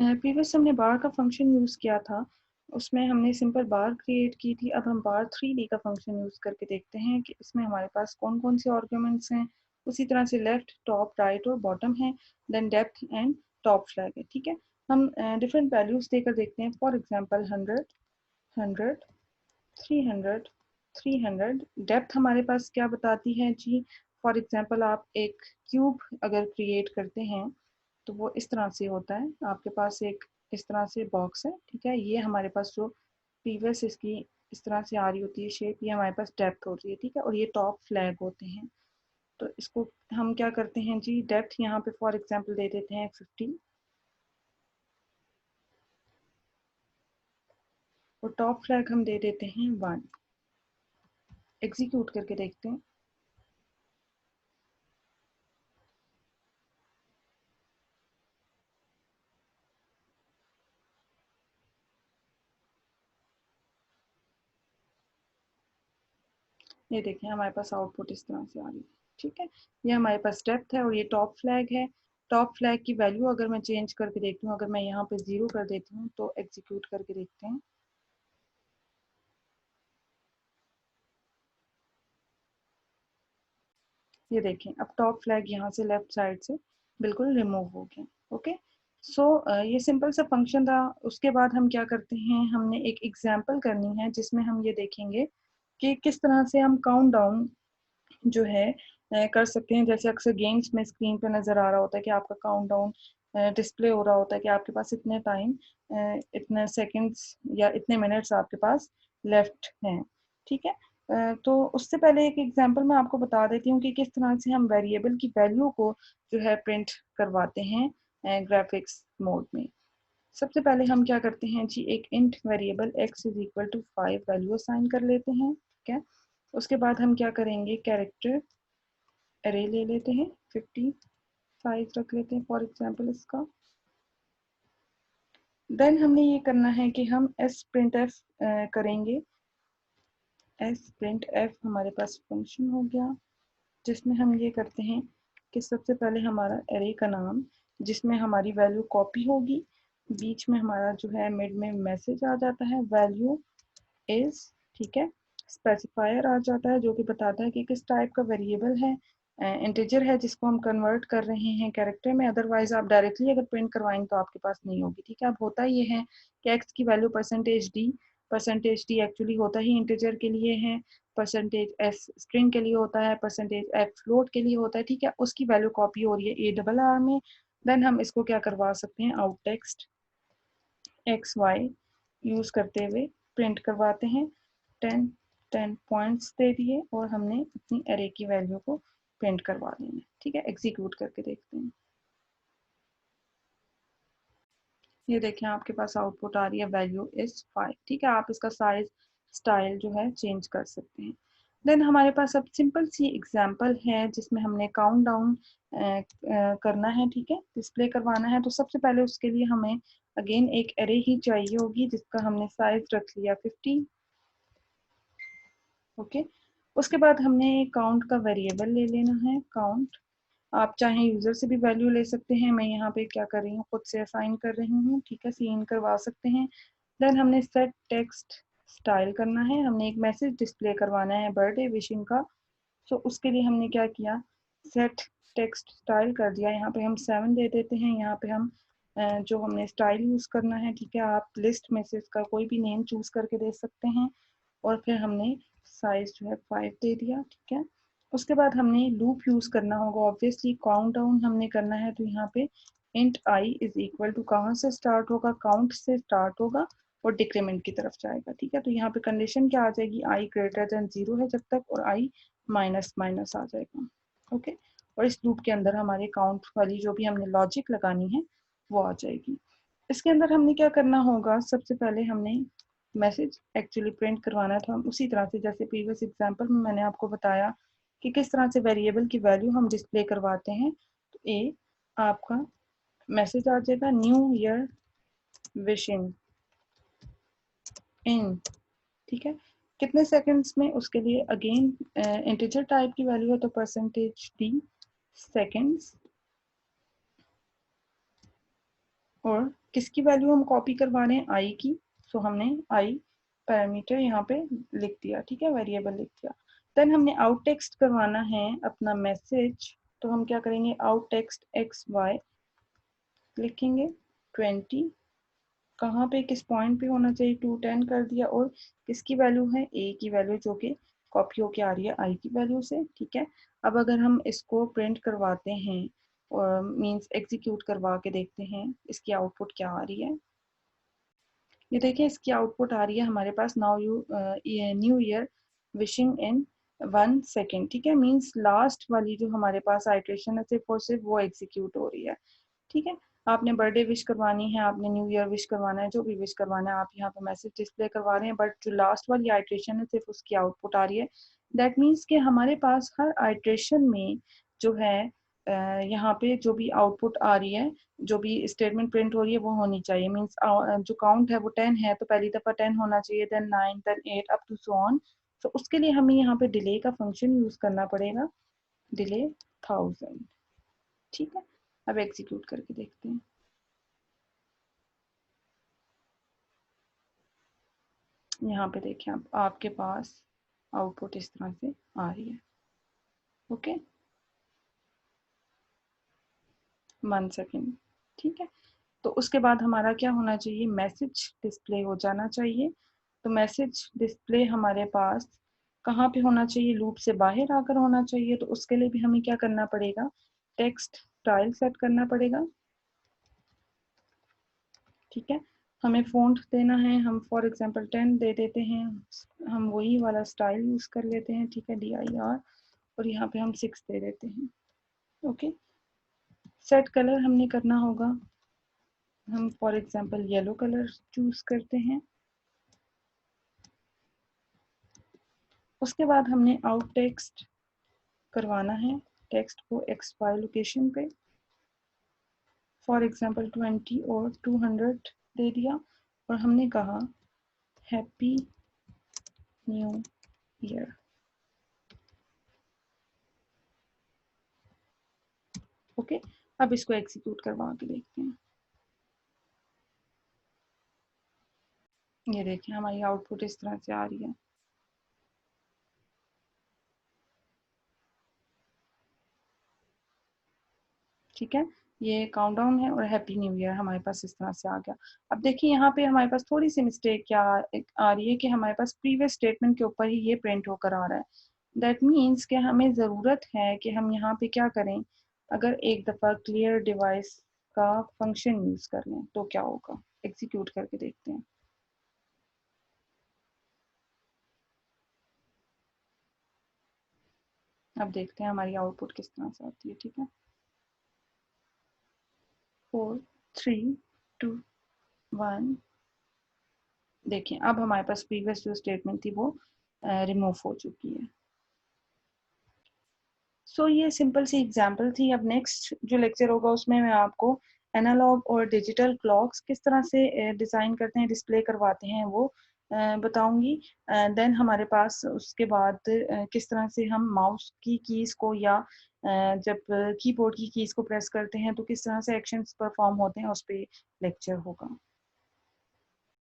Previous हमने बार का function use किया था, उसमें हमने सिंपल बार क्रिएट की थी। अब हम बार 3D का फंक्शन यूज़ करके देखते हैं कि इसमें हमारे पास कौन कौन से आर्ग्यूमेंट्स हैं। उसी तरह से लेफ्ट, टॉप, राइट और बॉटम है, then depth and top flag है। ठीक है, हम डिफरेंट वैल्यूज देकर देखते हैं। For example 100, 100, 300, 300। डेप्थ हमारे पास क्या बताती है जी? फॉर एग्जांपल आप एक क्यूब अगर क्रिएट करते हैं तो वो इस तरह से होता है। आपके पास एक इस तरह से बॉक्स है, ठीक है। ये हमारे पास जो प्रीवियस इसकी इस तरह से आ रही होती है शेप, ये हमारे पास डेप्थ होती है, ठीक है। और ये टॉप फ्लैग होते हैं। तो इसको हम क्या करते हैं जी, डेप्थ यहाँ पे फॉर एग्जांपल दे देते हैं 50 और टॉप फ्लैग हम दे देते हैं 1। एग्जीक्यूट करके देखते हैं। ये देखिए हमारे पास आउटपुट इस तरह से आ रही है, ठीक है। ये हमारे पास डेप्थ है और ये टॉप फ्लैग है। टॉप फ्लैग की वैल्यू अगर मैं चेंज करके देखती हूँ, अगर मैं यहाँ पे 0 कर देती हूँ तो एग्जीक्यूट करके देखते हैं। ये देखें अब टॉप फ्लैग यहाँ से लेफ्ट साइड से बिल्कुल रिमूव हो गया। ओके, सो ये सिंपल सा फंक्शन था। उसके बाद हम क्या करते हैं, हमने एक एग्जांपल करनी है जिसमें हम ये देखेंगे कि किस तरह से हम काउंट डाउन जो है कर सकते हैं। जैसे अक्सर गेम्स में स्क्रीन पे नज़र आ रहा होता है कि आपका काउंट डाउन डिस्प्ले हो रहा होता है कि आपके पास इतने टाइम, इतने सेकंड्स या इतने मिनट्स आपके पास लेफ्ट हैं, ठीक है। तो उससे पहले एक एग्जांपल मैं आपको बता देती हूँ कि किस तरह से हम वेरिएबल की वैल्यू को जो है प्रिंट करवाते हैं ग्राफिक्स मोड में। सबसे पहले हम क्या करते हैं जी, एक int variable x is equal to 5 value assign कर लेते हैं, ठीक है। उसके बाद हम क्या करेंगे, कैरेक्टर अरे ले लेते हैं, 55 रख लेते हैं फॉर एग्जांपल इसका। देन हमने ये करना है कि हम एस प्रिंट एफ करेंगे। एस प्रिंट एफ हमारे पास फंक्शन हो गया जिसमें हम ये करते हैं कि सबसे पहले हमारा एरे का नाम जिसमें हमारी वैल्यू कॉपी होगी, बीच में हमारा जो है मिड में मैसेज आ जाता है वैल्यू इज, ठीक है। स्पेसिफायर आ जाता है जो कि बताता है कि किस टाइप का वेरिएबल है, इंटीजर है जिसको हम कन्वर्ट कर रहे हैं कैरेक्टर में। अदरवाइज आप डायरेक्टली अगर प्रिंट करवाएंगे तो आपके पास नहीं होगी, ठीक है। अब होता ये है कि एक्स की वैल्यू परसेंटेज डी एक्चुअली होता ही इंटीजर के लिए है, परसेंटेज एस स्ट्रिंग के लिए होता है, परसेंटेज एफ फ्लोट के लिए होता है, ठीक है। उसकी वैल्यू कॉपी हो रही है ए डबल आर में। देन हम इसको क्या करवा सकते हैं, out text X Y use करते हुए प्रिंट करवाते हैं। 10 10 पॉइंट्स दे दिए और हमने अपनी एरे की वैल्यू को प्रिंट करवा देना, ठीक है। एग्जीक्यूट करके देखते हैं। ये देखें आपके पास आउटपुट आ रही है वैल्यू इज 5, ठीक है। आप इसका साइज स्टाइल जो है चेंज कर सकते हैं। देन हमारे पास अब सिंपल सी एग्जांपल है जिसमें हमने काउंट डाउन करना है, ठीक है, डिस्प्ले करवाना है। तो सबसे पहले उसके लिए हमें अगेन एक एरे ही चाहिए होगी जिसका हमने साइज रख लिया 50। ओके, उसके बाद हमने काउंट का वेरिएबल ले लेना है, काउंट। आप चाहें यूजर से भी वैल्यू ले सकते हैं, मैं यहाँ पे क्या कर रही हूँ, खुद से असाइन कर रही हूँ, ठीक है, सीन करवा सकते हैं। देन हमने सेट टेक्स्ट स्टाइल करना है, हमने एक मैसेज डिस्प्ले करवाना है बर्थडे विशिंग का। सो उसके लिए हमने क्या किया, सेट टेक्स्ट स्टाइल कर दिया। यहाँ पे हम 7 दे देते हैं। यहाँ पे हम जो हमने स्टाइल यूज करना है, ठीक है, आप लिस्ट में से इसका कोई भी नेम चूज करके दे सकते हैं। और फिर हमने साइज जो है 5 दे दिया, ठीक है। उसके बाद हमने लूप यूज करना होगा, ऑब्वियसली काउंट डाउन हमने करना है। तो यहाँ पे int I is equal to कहाँ से स्टार्ट होगा, काउंट से स्टार्ट होगा और डिक्रीमेंट की तरफ जाएगा, ठीक है। तो यहाँ पे कंडीशन क्या आ जाएगी, आई ग्रेटर देन 0 है जब तक, और आई माइनस माइनस आ जाएगा। ओके, और इस लूप के अंदर हमारे काउंट वाली जो भी हमने लॉजिक लगानी है वो आ जाएगी। इसके अंदर हमने क्या करना होगा, सबसे पहले हमने मैसेज एक्चुअली प्रिंट करवाना था उसी तरह से जैसे प्रीवियस एग्जांपल में मैंने आपको बताया कि किस तरह से वेरिएबल की वैल्यू हम डिस्प्ले करवाते हैं। तो ए आपका मैसेज आ जाएगा, न्यू ईयर विशिंग इन, ठीक है, कितने सेकंड्स में, उसके लिए अगेन इंटीजर टाइप की वैल्यू है तो परसेंटेज डी सेकंड्स। और किसकी वैल्यू हम कॉपी करवा रहे हैं, आई की। सो हमने आई पैरामीटर यहाँ पे लिख दिया, ठीक है, वेरिएबल लिख दिया। देन हमने आउट टेक्स्ट करवाना है अपना मैसेज, तो हम क्या करेंगे, आउट टेक्स्ट एक्स वाई लिखेंगे। 20 कहाँ पे, किस पॉइंट पे होना चाहिए, 210 कर दिया। और किसकी वैल्यू है, ए की वैल्यू, जो कि कॉपी होके आ रही है आई की वैल्यू से, ठीक है। अब अगर हम इसको प्रिंट करवाते हैं और मींस एग्जीक्यूट करवा के देखते हैं इसकी आउटपुट क्या आ रही है। ये देखिए इसकी आउटपुट आ रही है हमारे पास, now you new year wishing in 1 second, ठीक है। मींस लास्ट वाली जो हमारे पास आइट्रेशन है सिर्फ और सिर्फ वो एग्जीक्यूट हो रही है, ठीक है। आपने बर्थडे विश करवानी है, आपने न्यू ईयर विश करवाना है, जो भी विश करवाना है, आप यहाँ पे मैसेज डिस्प्ले करवा रहे हैं, बट जो लास्ट वाली आइट्रेशन है सिर्फ उसकी आउटपुट आ रही है। दैट मीन्स कि हमारे पास हर आइट्रेशन में जो है यहाँ पे जो भी आउटपुट आ रही है, जो भी स्टेटमेंट प्रिंट हो रही है वो होनी चाहिए। मीन्स जो काउंट है वो 10 है, तो पहली दफ़ा 10 होना चाहिए, then 9, then 8 up to so on. तो उसके लिए हमें यहाँ पे डिले का फंक्शन यूज करना पड़ेगा, डिले 1000, ठीक है। अब एग्जीक्यूट करके देखते हैं। यहाँ पे देखिए आप, आपके पास आउटपुट इस तरह से आ रही है, ओके। 1 सेकेंड, ठीक है। तो उसके बाद हमारा क्या होना चाहिए, मैसेज डिस्प्ले हो जाना चाहिए। तो मैसेज डिस्प्ले हमारे पास कहाँ पे होना चाहिए, लूप से बाहर आकर होना चाहिए। तो उसके लिए भी हमें क्या करना पड़ेगा, टेक्स्ट स्टाइल सेट करना पड़ेगा, ठीक है। हमें फ़ॉन्ट देना है, हम फॉर एग्जांपल 10 दे देते हैं, हम वही वाला स्टाइल यूज़ कर लेते हैं, ठीक है, DIR। और यहाँ पे हम 6 दे देते हैं, ओके। सेट कलर हमने करना होगा, हम for example yellow colour choose करते हैं। उसके बाद हमने आउट टेक्स्ट करवाना है, टेक्स्ट को एक्स वाई लोकेशन पे, फॉर एग्जांपल 20 और 200 दे दिया। और हमने कहा हैप्पी न्यू ईयर, ओके। अब इसको एग्जीक्यूट करवा के देखते हैं। ये देखिए हमारी आउटपुट इस तरह से आ रही है, ठीक है। ये काउंटडाउन है और हैप्पी न्यू ईयर हमारे पास इस तरह से आ गया। अब देखिए यहाँ पे हमारे पास थोड़ी सी मिस्टेक क्या आ रही है कि हमारे पास प्रीवियस स्टेटमेंट के ऊपर ही ये प्रिंट होकर आ रहा है। दैट मीन्स कि हमें ज़रूरत है कि हम यहाँ पे क्या करें, अगर एक दफ़ा क्लियर डिवाइस का फंक्शन यूज़ कर लें तो क्या होगा, एग्जीक्यूट करके देखते हैं। अब देखते हैं हमारी आउटपुट किस तरह से आती है, ठीक है। 4 3 2 1, देखिए अब हमारे पास प्रीवियस जो स्टेटमेंट थी वो रिमूव हो चुकी है। सो ये सिंपल सी एग्जांपल थी। अब नेक्स्ट जो लेक्चर होगा उसमें मैं आपको एनालॉग और डिजिटल क्लॉक्स किस तरह से डिज़ाइन करते हैं, डिस्प्ले करवाते हैं, वो बताऊंगी। देन हमारे पास उसके बाद किस तरह से हम माउस की कीज़ को या जब कीबोर्ड की कीज़ को प्रेस करते हैं तो किस तरह से एक्शंस परफॉर्म होते हैं, उस पर लेक्चर होगा।